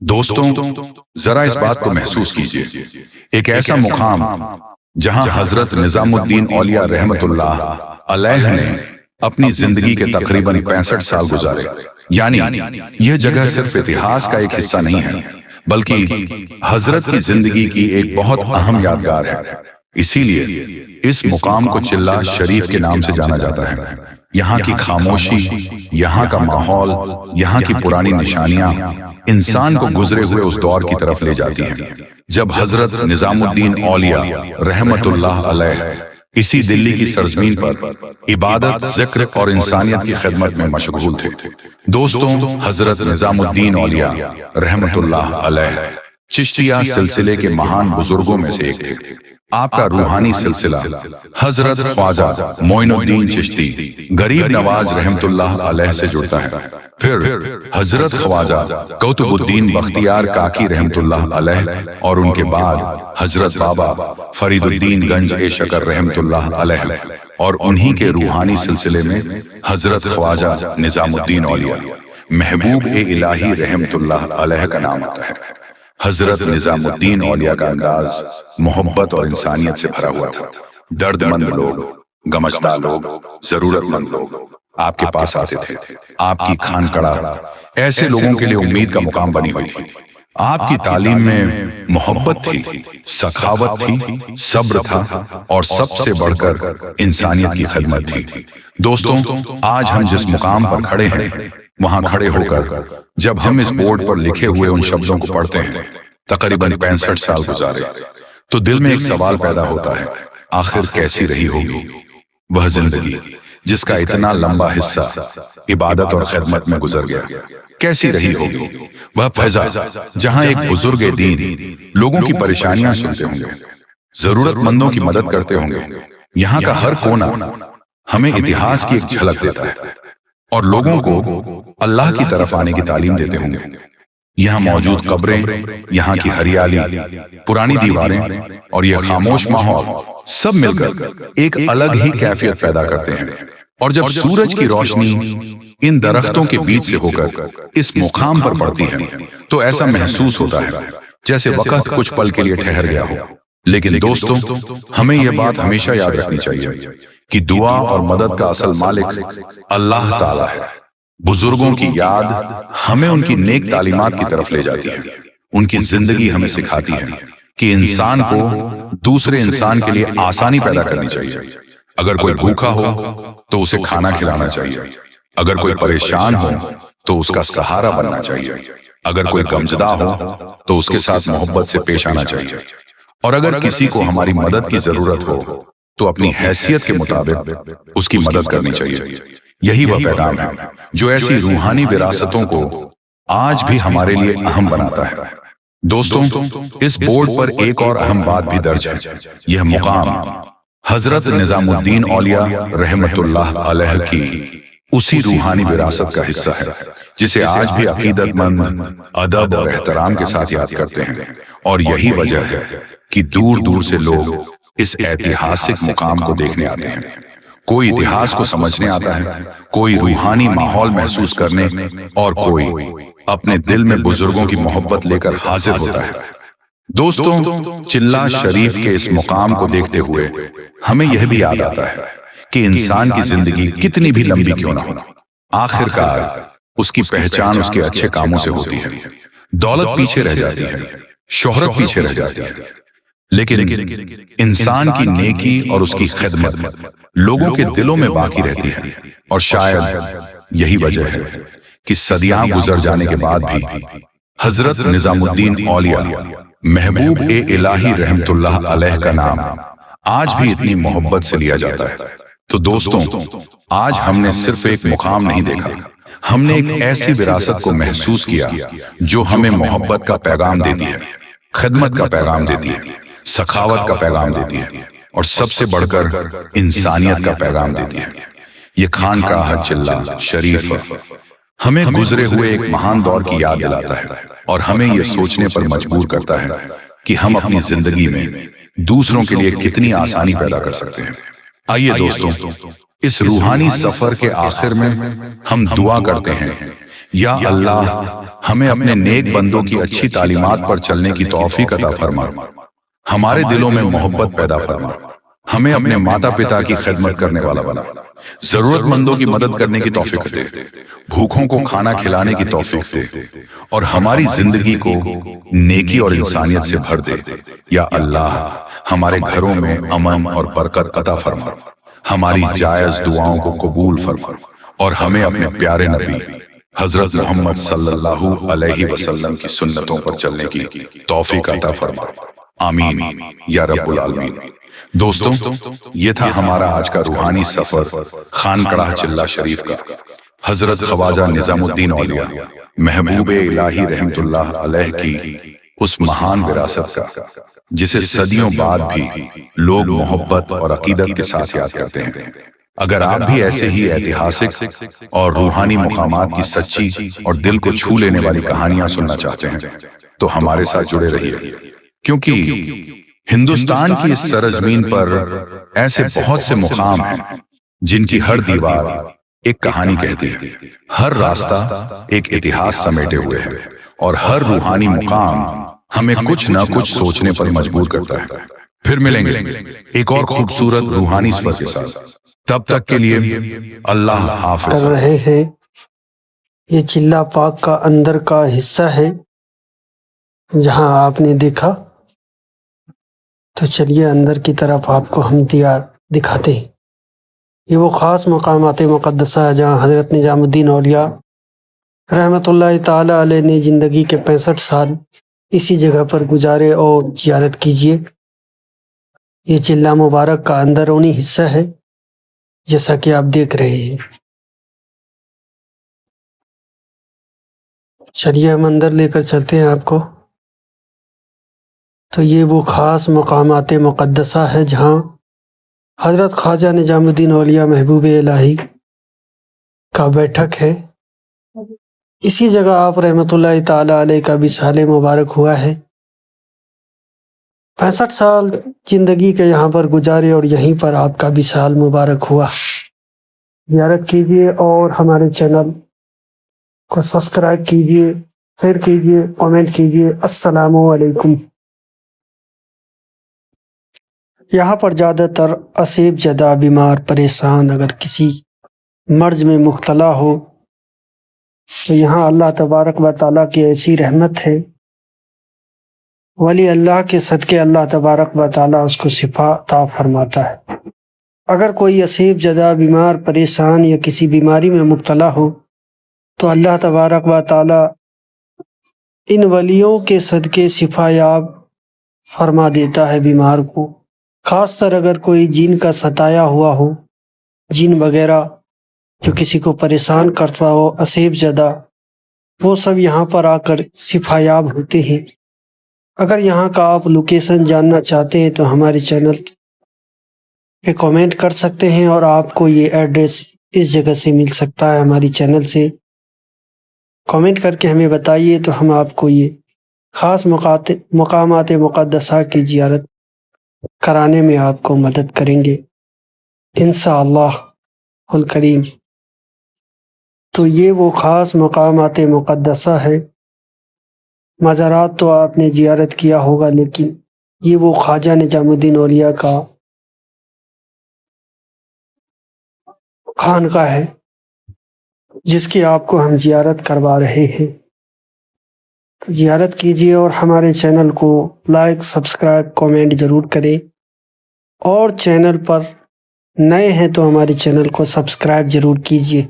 دوستوں، ذرا اس بات کو محسوس کیجئے، ایک ایسا مقام جہاں حضرت نظام الدین اولیاء رحمت اللہ علیہ نے اپنی زندگی کے تقریباً 65 سال گزارے۔ یعنی یہ جگہ صرف اتہاس کا ایک حصہ نہیں ہے بلکہ حضرت کی زندگی کی ایک بہت اہم یادگار ہے۔ اسی لیے اس مقام کو چلہ شریف کے نام سے جانا جاتا ہے۔ یہاں کی خاموشی، یہاں کا ماحول، یہاں کی پرانی نشانیاں انسان کو گزرے ہوئے اس دور کی طرف لے جاتی ہیں جب حضرت نظام الدین اولیاء رحمت اللہ علیہ اسی دلی کی سرزمین پر عبادت، ذکر اور انسانیت کی خدمت میں مشغول تھے۔ دوستوں، حضرت نظام الدین اولیاء رحمت اللہ علیہ چشتیہ سلسلے کے مہان بزرگوں میں سے ایک تھے۔ آپ کا روحانی سلسلہ حضرت خواجہ معین الدین چشتی غریب نواز رحمت اللہ علیہ سے جڑتا ہے، پھر حضرت خواجہ قطب الدین بختیار کاکی رحمت اللہ علیہ، اور ان کے بعد حضرت بابا فرید الدین گنج شکر رحمت اللہ علیہ، اور انہی کے روحانی سلسلے میں حضرت خواجہ نظام الدین اولیاء محبوب الہی رحمت اللہ علیہ کا نام آتا ہے۔ حضرت نظام الدین اولیاء کا انداز محبت اور انسانیت سے بھرا ہوا تھا۔ درد مند لوگ، غمزدہ لوگ، ضرورت مند لوگ آپ کے پاس آتے تھے۔ آپ کی کھانکڑا ایسے لوگوں کے لیے امید کا مقام بنی ہوئی تھی۔ آپ کی تعلیم میں محبت تھی، سخاوت تھی، صبر تھا، اور سب سے بڑھ کر انسانیت کی خدمت تھی۔ دوستوں، آج ہم جس مقام پر کھڑے ہیں، وہاں کھڑے ہو کر جب ہم اس بورڈ پر لکھے ہوئے ان شبدوں کو پڑھتے ہیں، تقریباً 65 سال گزارے، تو دل میں ایک سوال پیدا ہوتا ہے، آخر کیسی رہی ہوگی وہ زندگی جس کا اتنا لمبا حصہ عبادت اور خدمت میں گزر گیا؟ کیسی رہی ہوگی وہ فضا جہاں ایک بزرگ دین لوگوں کی پریشانیاں سنتے ہوں گے، ضرورت مندوں کی مدد کرتے ہوں گے؟ یہاں کا ہر کونا ہمیں اتہاس کی ایک جھلک دیتا ہے اور لوگوں کو اللہ کی طرف آنے کی تعلیم دیتے ہوں گے۔ یہاں موجود قبریں، یہاں کی ہریالی، پرانی دیواریں اور یہ خاموش ماحول سب مل کر ایک الگ ہی کیفیت پیدا کرتے ہیں۔ اور جب سورج کی روشنی ان درختوں کے بیچ سے ہو کر اس مقام پر پڑتی ہے تو ایسا محسوس ہوتا ہے جیسے وقت کچھ پل کے لیے ٹھہر گیا ہو۔ لیکن دوستوں، ہمیں یہ بات ہمیشہ یاد رکھنی چاہیے کہ دعا اور مدد کا اصل مالک اللہ تعالیٰ ہے۔ بزرگوں کی یاد ہمیں ان کی نیک تعلیمات کی طرف لے جاتی ہے۔ ان کی زندگی ہمیں سکھاتی ہے کہ انسان کو دوسرے انسان کے لیے آسانی پیدا کرنی چاہیے۔ اگر کوئی بھوکا ہو تو اسے کھانا کھلانا چاہیے، اگر کوئی پریشان ہو تو اس کا سہارا بننا چاہیے، اگر کوئی غمزدہ ہو تو اس کے ساتھ محبت سے پیش آنا چاہیے، اور اگر کسی کو ہماری مدد کی ضرورت ہو تو اپنی حیثیت کے مطابق اس کی مدد کرنی چاہیے۔ یہی وہ پیغام ہے جو ایسی روحانی وراثتوں کو آج بھی ہمارے لیے اہم بناتا ہے۔ دوستوں، اس بورڈ پر ایک اور اہم بات بھی درج ہے۔ یہ مقام حضرت نظام الدین اولیاء رحمت اللہ علیہ کی اسی روحانی وراثت کا حصہ ہے جسے آج بھی عقیدت مند ادب اور احترام کے ساتھ یاد کرتے ہیں۔ اور یہی وجہ ہے کہ دور دور سے لوگ اس ایتہاسک مقام کو دیکھنے آتے ہیں۔ کوئی اتہاس کو سمجھنے آتا ہے، کوئی روحانی ماحول محسوس کرنے، اور کوئی اپنے دل میں بزرگوں کی محبت لے کر حاضر ہوتا ہے۔ دوستوں، چلہ شریف کے اس مقام کو دیکھتے ہوئے ہمیں یہ بھی یاد آتا ہے کہ انسان کی زندگی کتنی بھی لمبی کیوں نہ ہو، آخر کار اس کی پہچان اس کے اچھے کاموں سے ہوتی ہے۔ دولت پیچھے رہ جاتی ہے، شہرت پیچھے رہ جاتی ہے، لیکن انسان کی نیکی اور اس کی خدمت لوگوں کے دلوں میں باقی رہتی ہے۔ اور شاید یہی وجہ ہے کہ صدیاں گزر جانے کے بعد بھی حضرت نظام الدین اولیاء محبوب الہی رحمت اللہ علیہ کا نام آج بھی اتنی محبت سے لیا جاتا ہے۔ تو دوستوں، آج ہم نے صرف ایک مقام نہیں دیکھا، ہم نے ایک ایسی وراثت کو محسوس کیا جو ہمیں محبت کا پیغام دیتی ہے، خدمت کا پیغام دیتی ہے، سخاوت کا پیغام دیتی ہے، اور سب سے بڑھ کر انسانیت کا پیغام دیتی ہے۔ یہ خانقاہ چلہ شریف ہمیں گزرے ہوئے ایک مہان دور کی یاد دلاتا ہے اور ہمیں یہ سوچنے پر مجبور کرتا ہے کہ ہم اپنی زندگی میں دوسروں کے لیے کتنی آسانی پیدا کر سکتے ہیں۔ آئیے دوستوں، اس روحانی سفر کے آخر میں ہم دعا کرتے ہیں یا اللہ ہمیں اپنے نیک بندوں کی اچھی تعلیمات پر چلنے کی توفیق عطا فرما، ہمارے دلوں میں محبت پیدا فرما، ہمیں اپنے ماتا پتا کی خدمت کرنے والا بنا، ضرورت مندوں کی مدد کرنے کی توفیق دے، بھوکھوں کو کھانا کھلانے کی توفیق دے، اور ہماری زندگی کو نیکی اور انسانیت سے بھر دے۔ یا اللہ ہمارے گھروں میں امن اور برکت عطا فرما، ہماری جائز دعاؤں کو قبول فرما، اور ہمیں اپنے پیارے نبی حضرت محمد صلی اللہ علیہ وسلم کی سنتوں پر چلنے کی توفیق عطا فرما، آمین یا رب العالمین۔ دوستوں، یہ تھا ہمارا آج کا روحانی سفر خانقاہ چلہ شریف کا، حضرت خواجہ نظام الدین اولیاء محبوب الہی رحمت اللہ علیہ کی اس مہان وراثت کا، جسے صدیوں بعد بھی لوگ محبت اور عقیدت کے ساتھ یاد کرتے ہیں۔ اگر آپ بھی ایسے ہی ایتہاسک اور روحانی مقامات کی سچی اور دل کو چھو لینے والی کہانیاں سننا چاہتے ہیں تو ہمارے ساتھ جڑے رہیے، کیونکہ ہندوستان کی اس سرزمین پر ایسے بہت سے مقام ہیں جن کی ہر دیوار ایک کہانی کہتی ہے، ہر راستہ ایک اتہاس سمیٹے ہوئے ہے، اور ہر روحانی مقام ہمیں کچھ نہ کچھ سوچنے پر مجبور کرتا ہے۔ پھر ملیں گے ایک اور خوبصورت روحانی سفر کے ساتھ، تب تک کے لیے اللہ حافظ۔ کر رہے ہیں یہ چلہ پاک کا اندر کا حصہ ہے جہاں آپ نے دیکھا، تو چلیے اندر کی طرف آپ کو ہم دکھاتے ہیں۔ یہ وہ خاص مقامات مقدسہ ہے جہاں حضرت نظام الدین اولیاء رحمۃ اللہ تعالی علیہ نے زندگی کے 65 سال اسی جگہ پر گزارے، اور زیارت کیجیے۔ یہ چلہ مبارک کا اندرونی حصہ ہے جیسا کہ آپ دیکھ رہے ہیں۔ چلیے ہم اندر لے کر چلتے ہیں آپ کو۔ تو یہ وہ خاص مقامات مقدسہ ہے جہاں حضرت خواجہ نظام الدین اولیاء محبوب الہی کا بیٹھک ہے۔ اسی جگہ آپ رحمۃ اللہ تعالی علیہ کا وصال مبارک ہوا ہے۔ 65 سال زندگی کے یہاں پر گزارے، اور یہیں پر آپ کا وصال مبارک ہوا۔ زیارت کیجیے اور ہمارے چینل کو سبسکرائب کیجیے، شیئر کیجیے، کامنٹ کیجیے۔ السلام علیکم۔ یہاں پر زیادہ تر اسیب زدہ، بیمار، پریشان، اگر کسی مرض میں مبتلا ہو تو یہاں اللہ تبارک و تعالیٰ کی ایسی رحمت ہے، ولی اللہ کے صدقے اللہ تبارک و تعالیٰ اس کو شفا عطا فرماتا ہے۔ اگر کوئی اسیب زدہ، بیمار، پریشان یا کسی بیماری میں مبتلا ہو تو اللہ تبارک و تعالیٰ ان ولیوں کے صدقے شفا یاب فرما دیتا ہے بیمار کو۔ خاص طر اگر کوئی جن کا ستایا ہوا ہو، جن وغیرہ جو کسی کو پریشان کرتا ہو، اسیب زدہ، وہ سب یہاں پر آ کر شفا یاب ہوتے ہیں۔ اگر یہاں کا آپ لوکیشن جاننا چاہتے ہیں تو ہمارے چینل پہ کامنٹ کر سکتے ہیں، اور آپ کو یہ ایڈریس اس جگہ سے مل سکتا ہے۔ ہماری چینل سے کامنٹ کر کے ہمیں بتائیے تو ہم آپ کو یہ خاص مقامات مقدسہ کی زیارت کرانے میں آپ کو مدد کریں گے انشاءاللہ الکریم۔ تو یہ وہ خاص مقامات مقدسہ ہے۔ مزارات تو آپ نے زیارت کیا ہوگا، لیکن یہ وہ خواجہ نظام الدین اولیاء کا خانقاہ ہے جس کی آپ کو ہم زیارت کروا رہے ہیں۔ زیارت کیجیے اور ہمارے چینل کو لائک، سبسکرائب، کامنٹ ضرور کریں، اور چینل پر نئے ہیں تو ہمارے چینل کو سبسکرائب ضرور کیجیے۔